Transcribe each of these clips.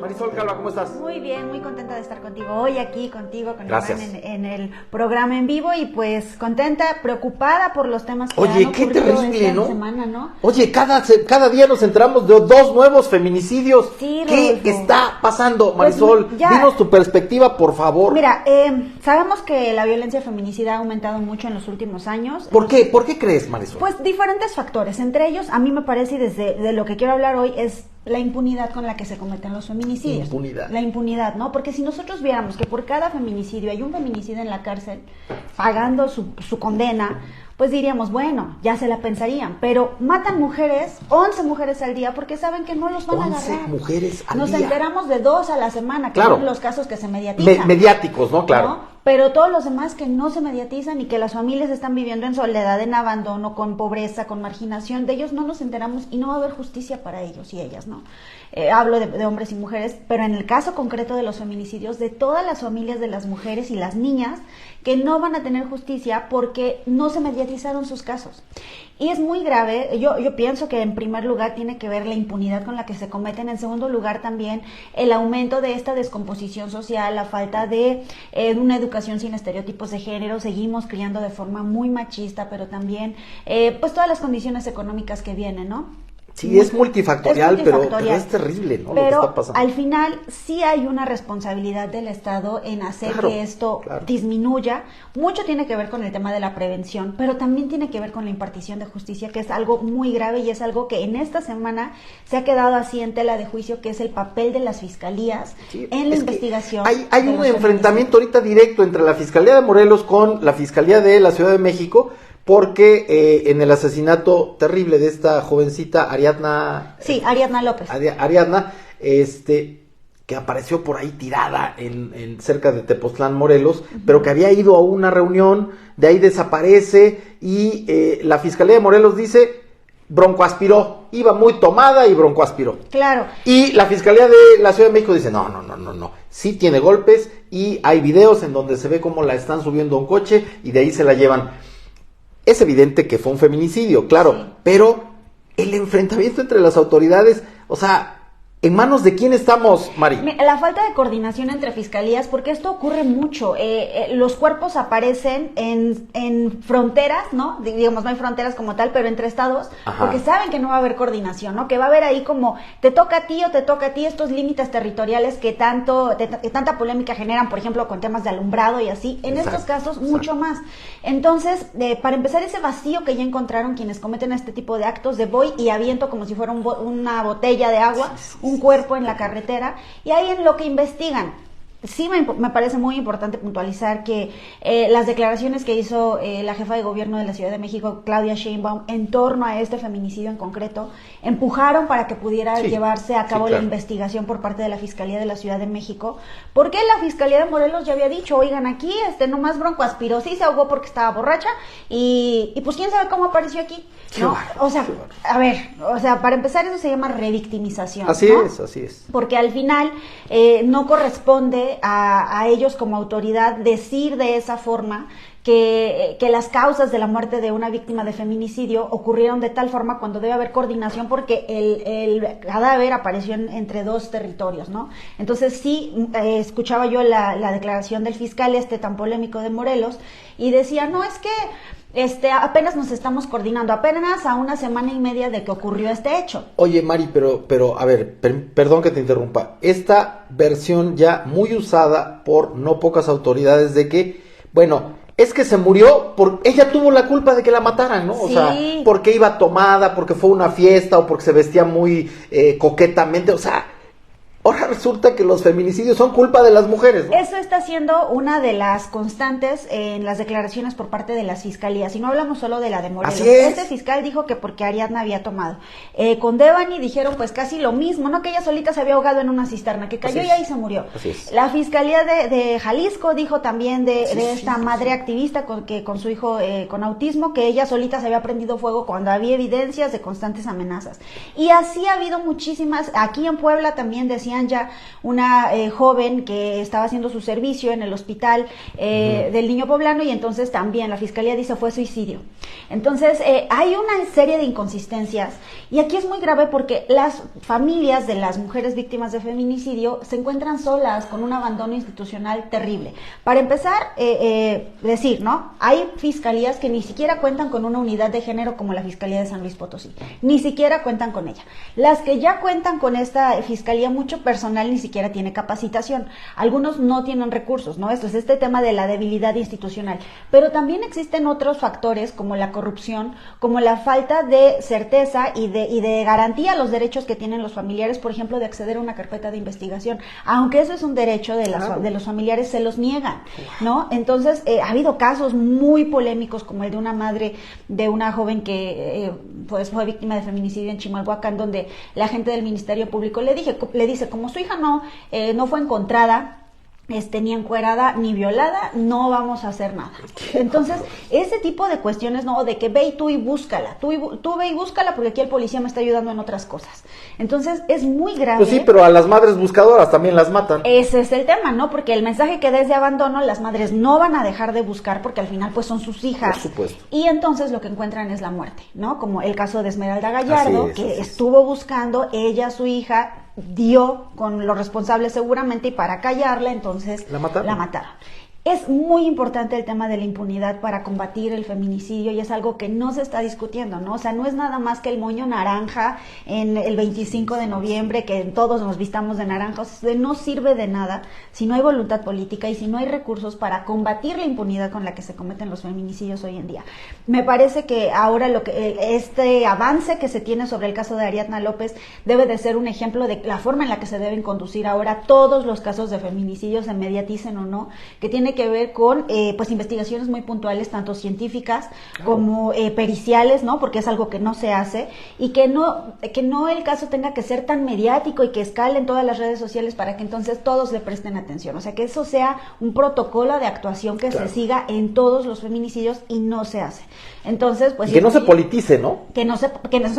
Marisol Calva, ¿cómo estás? Muy bien, muy contenta de estar contigo hoy aquí, contigo, con Gracias. Iván en el programa en vivo y pues contenta, preocupada por los temas que Oye, han qué ocurrido terrible, esta ¿no? semana, ¿no? Oye, cada día nos enteramos de 2 nuevos feminicidios. Sí, ¿Qué Rodolfo. está pasando, Pues, Marisol? ya- Dinos tu perspectiva, por favor. Mira, sabemos que la violencia feminicida ha aumentado mucho en los últimos años. ¿Por qué? ¿Por qué crees, Marisol? Pues diferentes factores, entre ellos, a mí me parece, y de lo que quiero hablar hoy, es la impunidad con la que se cometen los feminicidios. Impunidad. La impunidad, ¿no? Porque si nosotros viéramos que por cada feminicidio hay un feminicida en la cárcel pagando su condena, pues diríamos, bueno, ya se la pensarían, pero matan mujeres, 11 mujeres al día, porque saben que no los van a 11 agarrar. mujeres al Nos día. enteramos de 2 a la semana, que Claro. son los casos que se mediatizan. Mediáticos, ¿no? Claro. ¿No? Pero todos los demás que no se mediatizan y que las familias están viviendo en soledad, en abandono, con pobreza, con marginación, de ellos no nos enteramos y no va a haber justicia para ellos y ellas, ¿no? Hablo de hombres y mujeres, pero en el caso concreto de los feminicidios, de todas las familias de las mujeres y las niñas que no van a tener justicia porque no se mediatizaron sus casos. Y es muy grave, yo pienso que en primer lugar tiene que ver la impunidad con la que se cometen, en segundo lugar también el aumento de esta descomposición social, la falta de una educación sin estereotipos de género, seguimos criando de forma muy machista, pero también pues todas las condiciones económicas que vienen, ¿no? Sí, es multifactorial, pero es terrible, ¿no? Pero lo que está pasando. al final sí hay una responsabilidad del Estado en hacer que esto disminuya. Mucho tiene que ver con el tema de la prevención, pero también tiene que ver con la impartición de justicia, que es algo muy grave y es algo que en esta semana se ha quedado así en tela de juicio, que es el papel de las fiscalías en la investigación. Hay un enfrentamiento ahorita directo entre la Fiscalía de Morelos con la Fiscalía de la Ciudad de México, porque en el asesinato terrible de esta jovencita Ariadna... Sí, Ariadna López. Ariadna, que apareció por ahí tirada en cerca de Tepoztlán, Morelos, pero que había ido a una reunión, de ahí desaparece y la Fiscalía de Morelos dice broncoaspiró, iba muy tomada y broncoaspiró. Claro. Y la Fiscalía de la Ciudad de México dice, no, sí tiene golpes y hay videos en donde se ve cómo la están subiendo a un coche y de ahí se la llevan. Es evidente que fue un feminicidio, claro, sí. Pero el enfrentamiento entre las autoridades, o sea, ¿en manos de quién estamos, Mari? La falta de coordinación entre fiscalías, porque esto ocurre mucho. Los cuerpos aparecen en fronteras, ¿no? Digamos, no hay fronteras como tal, pero entre estados, porque saben que no va a haber coordinación, ¿no? Que va a haber ahí como te toca a ti o te toca a ti estos límites territoriales que tanta polémica generan, por ejemplo, con temas de alumbrado y así. En estos casos, mucho más. Entonces, para empezar, ese vacío que ya encontraron quienes cometen este tipo de actos de voy y aviento como si fuera una botella de agua, un cuerpo en la carretera, y ahí en lo que investigan. Sí me parece muy importante puntualizar que las declaraciones que hizo la jefa de gobierno de la Ciudad de México, Claudia Sheinbaum, en torno a este feminicidio en concreto, empujaron para que pudiera llevarse a cabo la investigación por parte de la Fiscalía de la Ciudad de México, porque la Fiscalía de Morelos ya había dicho, oigan, aquí nomás broncoaspiró, sí se ahogó porque estaba borracha, y pues quién sabe cómo apareció aquí, ¿no? O sea, a ver, para empezar eso se llama revictimización. Así es. Porque al final no corresponde a ellos como autoridad decir de esa forma que las causas de la muerte de una víctima de feminicidio ocurrieron de tal forma cuando debe haber coordinación porque el cadáver apareció entre 2 territorios, ¿no? Entonces sí, escuchaba yo la declaración del fiscal tan polémico de Morelos y decía, no, es que apenas nos estamos coordinando, apenas a 1 semana y media de que ocurrió este hecho. Oye, Mari, pero a ver, perdón que te interrumpa. Esta versión ya muy usada por no pocas autoridades de que, bueno, es que se murió, ella tuvo la culpa de que la mataran, ¿no? O sea, porque iba tomada, porque fue una fiesta o porque se vestía muy coquetamente, o sea... Ahora resulta que los feminicidios son culpa de las mujeres, ¿no? Eso está siendo una de las constantes en las declaraciones por parte de las fiscalías. Y no hablamos solo de la de Morelos. Así es. Este fiscal dijo que porque Ariadna había tomado. Con Devani dijeron pues casi lo mismo, ¿no? Que ella solita se había ahogado en una cisterna, que cayó y ahí se murió. Así es. La fiscalía de Jalisco dijo también de esta madre activista con su hijo con autismo, que ella solita se había prendido fuego cuando había evidencias de constantes amenazas. Y así ha habido muchísimas. Aquí en Puebla también decían tenían ya una joven que estaba haciendo su servicio en el hospital del Niño Poblano, y entonces también la fiscalía dice fue suicidio. Entonces hay una serie de inconsistencias, y aquí es muy grave porque las familias de las mujeres víctimas de feminicidio se encuentran solas con un abandono institucional terrible. Para empezar, decir, ¿no? Hay fiscalías que ni siquiera cuentan con una unidad de género como la Fiscalía de San Luis Potosí, ni siquiera cuentan con ella. Las que ya cuentan con esta fiscalía, mucho personal ni siquiera tiene capacitación, algunos no tienen recursos, ¿no? Esto es este tema de la debilidad institucional, pero también existen otros factores como la corrupción, como la falta de certeza y de garantía a los derechos que tienen los familiares, por ejemplo, de acceder a una carpeta de investigación, aunque eso es un derecho de los familiares, se los niegan, ¿no? Entonces, ha habido casos muy polémicos como el de una madre de una joven que pues fue víctima de feminicidio en Chimalhuacán, donde la gente del Ministerio Público le dice, como su hija no fue encontrada ni encuerada ni violada, no vamos a hacer nada. Entonces, ese tipo de cuestiones, ¿no? De que ve y tú y búscala, tú ve y búscala porque aquí el policía me está ayudando en otras cosas. Entonces, es muy grave. Pues sí, pero a las madres buscadoras también las matan. Ese es el tema, ¿no? Porque el mensaje que desde abandono, las madres no van a dejar de buscar porque al final pues son sus hijas. Por supuesto. Y entonces lo que encuentran es la muerte, ¿no? Como el caso de Esmeralda Gallardo, que estuvo buscando, ella, su hija, dio con los responsables seguramente, y para callarla, entonces la mataron. Es muy importante el tema de la impunidad para combatir el feminicidio, y es algo que no se está discutiendo, ¿no? O sea, no es nada más que el moño naranja en el 25 de noviembre, que todos nos vistamos de naranja. O sea, no sirve de nada si no hay voluntad política y si no hay recursos para combatir la impunidad con la que se cometen los feminicidios hoy en día. Me parece que ahora este avance que se tiene sobre el caso de Ariadna López debe de ser un ejemplo de la forma en la que se deben conducir ahora todos los casos de feminicidio, se mediaticen o no, que tiene que ver con pues investigaciones muy puntuales, tanto científicas como periciales, ¿no? Porque es algo que no se hace, y que no el caso tenga que ser tan mediático y que escale en todas las redes sociales para que entonces todos le presten atención. O sea, que eso sea un protocolo de actuación que se siga en todos los feminicidios, y no se hace. Entonces, pues... Y que no se politice, ¿no? Que no se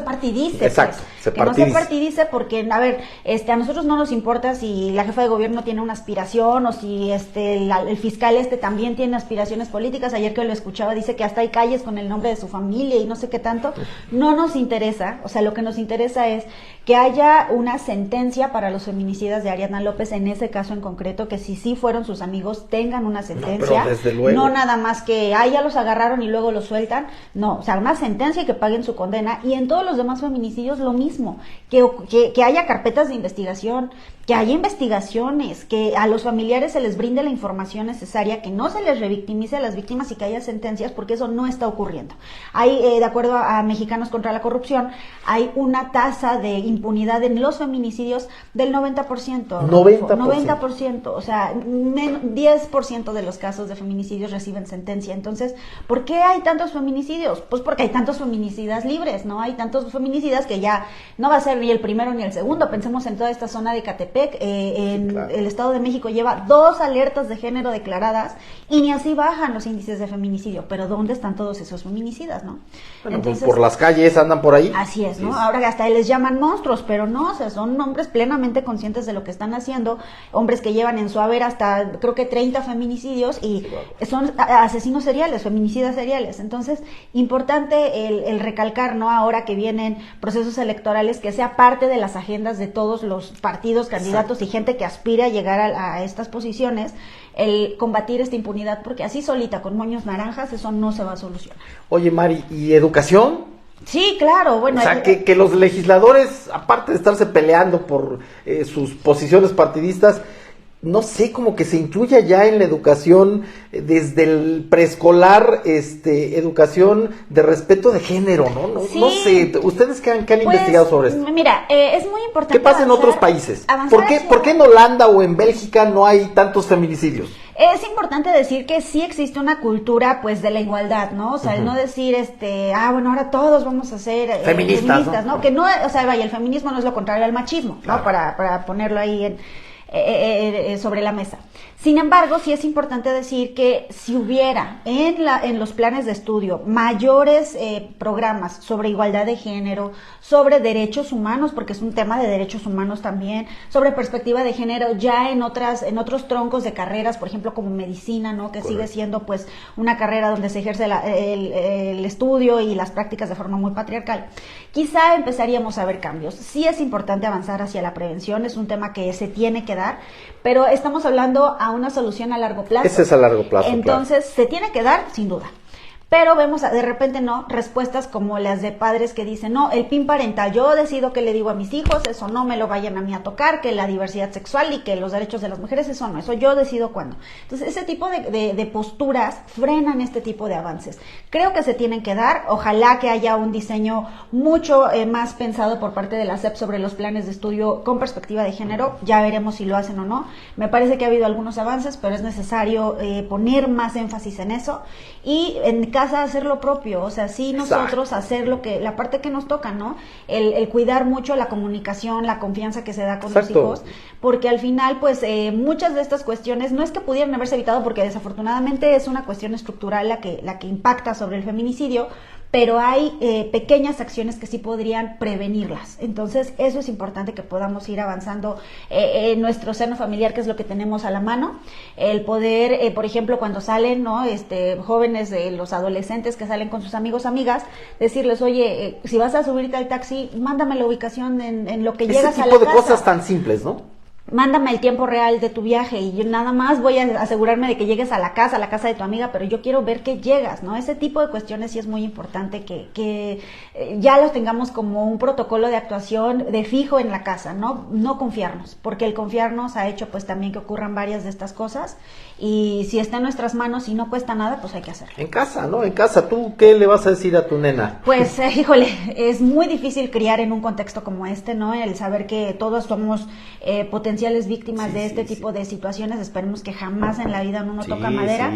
partidice. Exacto, pues, que no se partidice, porque, a ver, a nosotros no nos importa si la jefa de gobierno tiene una aspiración, o si el fiscal también tiene aspiraciones políticas. Ayer que lo escuchaba, dice que hasta hay calles con el nombre de su familia y no sé qué tanto. No nos interesa, o sea, lo que nos interesa es que haya una sentencia para los feminicidas de Ariadna López, en ese caso en concreto, que si sí fueron sus amigos, tengan una sentencia. No, desde luego. No nada más que, ya los agarraron y luego los sueltan. No, o sea, una sentencia y que paguen su condena. Y en todos los demás feminicidios lo mismo, que haya carpetas de investigación, que haya investigaciones, que a los familiares se les brinde la información necesaria, que no se les revictimice a las víctimas y que haya sentencias, porque eso no está ocurriendo. Hay, de acuerdo a Mexicanos contra la Corrupción, hay una tasa de impunidad en los feminicidios del 90%. 90%, o sea, 10% de los casos de feminicidios reciben sentencia. Entonces, ¿por qué hay tantos feminicidios? Pues porque hay tantos feminicidas libres, ¿no? Hay tantos feminicidas que ya no va a ser ni el primero ni el segundo. Pensemos en toda esta zona de Catepec. El Estado de México lleva 2 alertas de género declaradas, y ni así bajan los índices de feminicidio. Pero ¿dónde están todos esos feminicidas, no? Bueno, entonces, por las calles andan por ahí. Así es, ¿no? Ahora hasta les llaman monstruos, pero no, o sea, son hombres plenamente conscientes de lo que están haciendo, hombres que llevan en su haber hasta, creo que 30 feminicidios, y son asesinos seriales, feminicidas seriales. Entonces, importante el recalcar, ¿no? Ahora que vienen procesos electorales, que sea parte de las agendas de todos los partidos, candidatos y gente que aspira a llegar a estas posiciones, el combatir esta impunidad, porque así solita, con moños naranjas, eso no se va a solucionar. Oye, Mari, ¿y educación? Sí, claro, bueno. O sea, que los legisladores, aparte de estarse peleando por sus posiciones partidistas, no sé, como que se incluya ya en la educación, desde el preescolar, educación de respeto de género, ¿no? Sí. No sé, ¿ustedes qué han investigado sobre esto? Mira, es muy importante. ¿Qué pasa en otros países? ¿Por qué en Holanda o en Bélgica no hay tantos feminicidios? Es importante decir que sí existe una cultura, pues, de la igualdad, ¿no? O sea, el no decir, bueno, ahora todos vamos a ser feministas, ¿no? Que no, o sea, vaya, el feminismo no es lo contrario al machismo, ¿no? Para ponerlo ahí sobre la mesa. Sin embargo, sí es importante decir que si hubiera en los planes de estudio mayores programas sobre igualdad de género, sobre derechos humanos, porque es un tema de derechos humanos también, sobre perspectiva de género ya en otros troncos de carreras, por ejemplo como medicina, ¿no? Que sigue siendo pues una carrera donde se ejerce el estudio y las prácticas de forma muy patriarcal. Quizá empezaríamos a ver cambios. Sí es importante avanzar hacia la prevención, es un tema que se tiene que dar, pero estamos hablando a una solución a largo plazo. Ese es a largo plazo. Entonces, se tiene que dar, sin duda. Pero vemos de repente respuestas como las de padres que dicen, no, el PIN parental, yo decido qué le digo a mis hijos, eso no me lo vayan a mí a tocar, que la diversidad sexual y que los derechos de las mujeres, eso no, eso yo decido cuándo. Entonces, ese tipo de posturas frenan este tipo de avances. Creo que se tienen que dar, ojalá que haya un diseño mucho más pensado por parte de la SEP sobre los planes de estudio con perspectiva de género, ya veremos si lo hacen o no. Me parece que ha habido algunos avances, pero es necesario poner más énfasis en eso y en casa hacer lo propio, o sea, sí nosotros hacer la parte que nos toca, ¿no? El cuidar mucho la comunicación, la confianza que se da con los hijos, porque al final, pues, muchas de estas cuestiones no es que pudieran haberse evitado, porque desafortunadamente es una cuestión estructural la que impacta sobre el feminicidio, pero hay pequeñas acciones que sí podrían prevenirlas. Entonces, eso es importante que podamos ir avanzando en nuestro seno familiar, que es lo que tenemos a la mano. El poder, por ejemplo, cuando salen, ¿no? Jóvenes, los adolescentes que salen con sus amigos, amigas, decirles, oye, si vas a subirte al taxi, mándame la ubicación en lo que llegas a la casa. Ese tipo de cosas tan simples, ¿no? Mándame el tiempo real de tu viaje y yo nada más voy a asegurarme de que llegues a la casa de tu amiga, pero yo quiero ver que llegas, ¿no? Ese tipo de cuestiones sí es muy importante que ya los tengamos como un protocolo de actuación de fijo en la casa, ¿no? No confiarnos, porque el confiarnos ha hecho pues también que ocurran varias de estas cosas y si está en nuestras manos y no cuesta nada, pues hay que hacerlo. En casa, ¿no? En casa, ¿tú qué le vas a decir a tu nena? Pues, híjole, es muy difícil criar en un contexto como este, ¿no? El saber que todos somos potenciales víctimas de este tipo de situaciones, esperemos que jamás en la vida uno toca madera,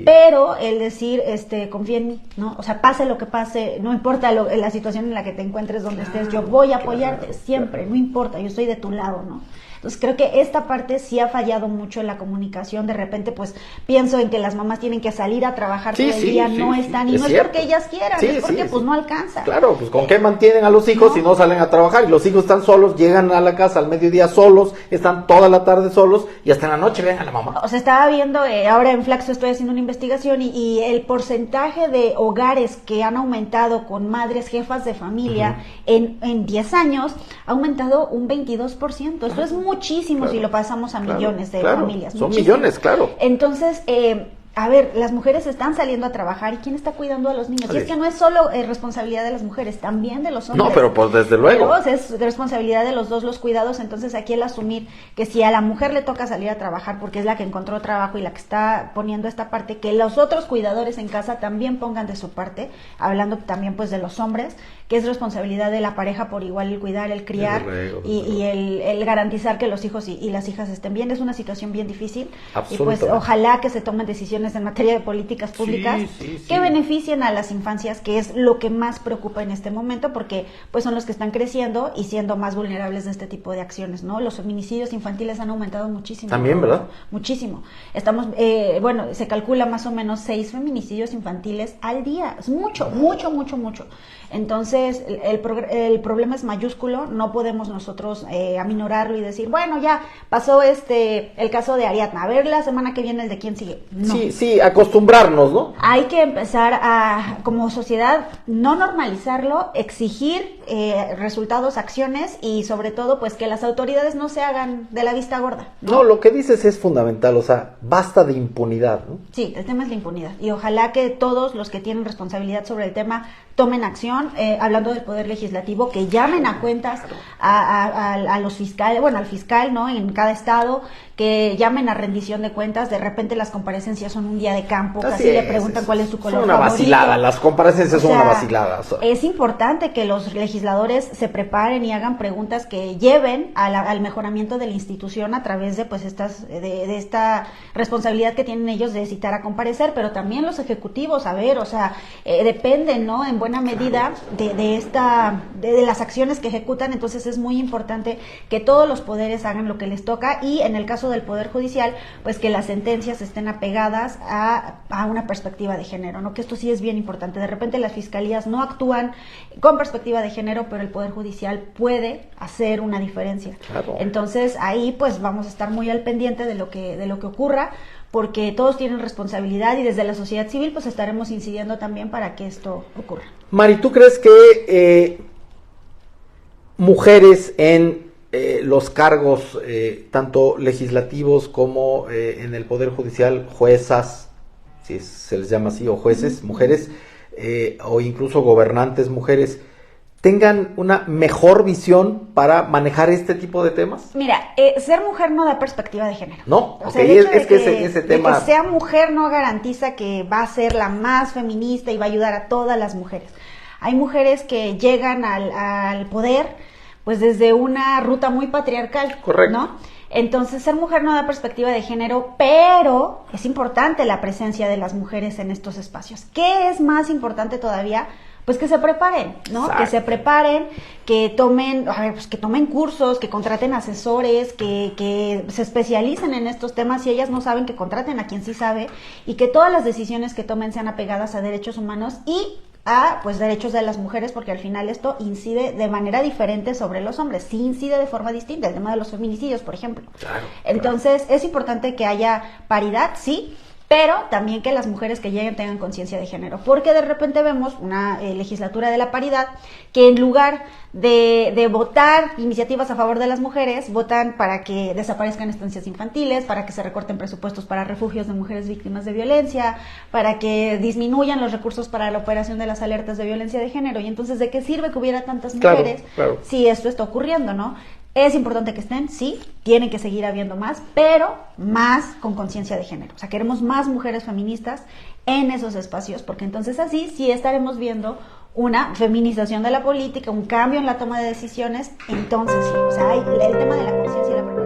pero el decir, confía en mí, ¿no? O sea, pase lo que pase, no importa la situación en la que te encuentres, donde estés, yo voy a apoyarte siempre, no importa, yo estoy de tu lado, ¿no? Entonces creo que esta parte sí ha fallado mucho en la comunicación. De repente pues pienso en que las mamás tienen que salir a trabajar todo el día, no están, y no es porque ellas quieran, es porque pues no alcanza. Claro, pues con qué mantienen a los hijos si no salen a trabajar, y los hijos están solos, llegan a la casa al mediodía solos, están toda la tarde solos y hasta en la noche ven a la mamá. O sea, estaba viendo, ahora en Flaxo estoy haciendo una investigación y el porcentaje de hogares que han aumentado con madres jefas de familia en 10 años ha aumentado un 22%. Eso es muchísimo, si lo pasamos a millones de familias. Son millones, claro. Entonces, a ver, las mujeres están saliendo a trabajar, ¿y quién está cuidando a los niños? Y es que no es solo responsabilidad de las mujeres, también de los hombres. No, pero pues desde luego. Pero es responsabilidad de los dos los cuidados. Entonces aquí el asumir que si a la mujer le toca salir a trabajar porque es la que encontró trabajo y la que está poniendo esta parte, que los otros cuidadores en casa también pongan de su parte, hablando también pues de los hombres, que es responsabilidad de la pareja por igual el cuidar, el criar y el garantizar que los hijos y las hijas estén bien. Es una situación bien difícil y pues ojalá que se tomen decisiones en materia de políticas públicas que beneficien a las infancias, que es lo que más preocupa en este momento, porque pues son los que están creciendo y siendo más vulnerables de este tipo de acciones, ¿no? Los feminicidios infantiles han aumentado muchísimo. También, ¿verdad? Muchísimo. Estamos, se calcula más o menos 6 feminicidios infantiles al día. Es mucho. Entonces, el problema es mayúsculo, no podemos nosotros aminorarlo y decir, bueno, ya pasó el caso de Ariadna, a ver la semana que viene el de quién sigue. No. Sí, acostumbrarnos, ¿no? Hay que empezar como sociedad, no normalizarlo, exigir resultados, acciones y sobre todo, pues que las autoridades no se hagan de la vista gorda, ¿no? No, lo que dices es fundamental, o sea, basta de impunidad, ¿no? Sí, el tema es la impunidad y ojalá que todos los que tienen responsabilidad sobre el tema tomen acción, hablando del Poder Legislativo, que llamen a cuentas a los fiscales, al fiscal, ¿no? En cada estado, que llamen a rendición de cuentas. De repente las comparecencias son un día de campo, casi le preguntan cuál es su color favorito. Son una vacilada, las comparecencias son una vacilada. Es importante que los legisladores se preparen y hagan preguntas que lleven al mejoramiento de la institución a través de pues de esta responsabilidad que tienen ellos de citar a comparecer, pero también los ejecutivos, dependen, ¿no? En buena buena medida de las acciones que ejecutan. Entonces es muy importante que todos los poderes hagan lo que les toca, y en el caso del Poder Judicial, pues que las sentencias estén apegadas a una perspectiva de género, ¿no? Que esto sí es bien importante. De repente las fiscalías no actúan con perspectiva de género, pero el Poder Judicial puede hacer una diferencia. Claro. Entonces ahí pues vamos a estar muy al pendiente de lo que ocurra, porque todos tienen responsabilidad, y desde la sociedad civil pues estaremos incidiendo también para que esto ocurra. Mari, ¿tú crees que mujeres en los cargos tanto legislativos como en el Poder Judicial, juezas, si se les llama así, o jueces, mujeres, o incluso gobernantes mujeres, tengan una mejor visión para manejar este tipo de temas? Mira, ser mujer no da perspectiva de género. No, o okay, sea, el hecho es que ese tema... de que sea mujer no garantiza que va a ser la más feminista y va a ayudar a todas las mujeres. Hay mujeres que llegan al poder pues desde una ruta muy patriarcal. Correcto. ¿No? Entonces, ser mujer no da perspectiva de género, pero es importante la presencia de las mujeres en estos espacios. ¿Qué es más importante todavía? Pues que se preparen, ¿no? Exacto. Que se preparen, que tomen cursos, que contraten asesores, que se especialicen en estos temas. Si ellas no saben, que contraten a quien sí sabe, y que todas las decisiones que tomen sean apegadas a derechos humanos y a pues derechos de las mujeres, porque al final esto incide de manera diferente sobre los hombres, sí incide de forma distinta, el tema de los feminicidios, por ejemplo. Claro, entonces es importante que haya paridad, sí, pero también que las mujeres que lleguen tengan conciencia de género, porque de repente vemos una legislatura de la paridad que en lugar de votar iniciativas a favor de las mujeres, votan para que desaparezcan estancias infantiles, para que se recorten presupuestos para refugios de mujeres víctimas de violencia, para que disminuyan los recursos para la operación de las alertas de violencia de género. Y entonces, ¿de qué sirve que hubiera tantas mujeres si esto está ocurriendo, no? Es importante que estén, sí, tienen que seguir habiendo más, pero más con conciencia de género. O sea, queremos más mujeres feministas en esos espacios, porque entonces así sí estaremos viendo una feminización de la política, un cambio en la toma de decisiones. Entonces sí, o sea, hay el tema de la conciencia y la preparación.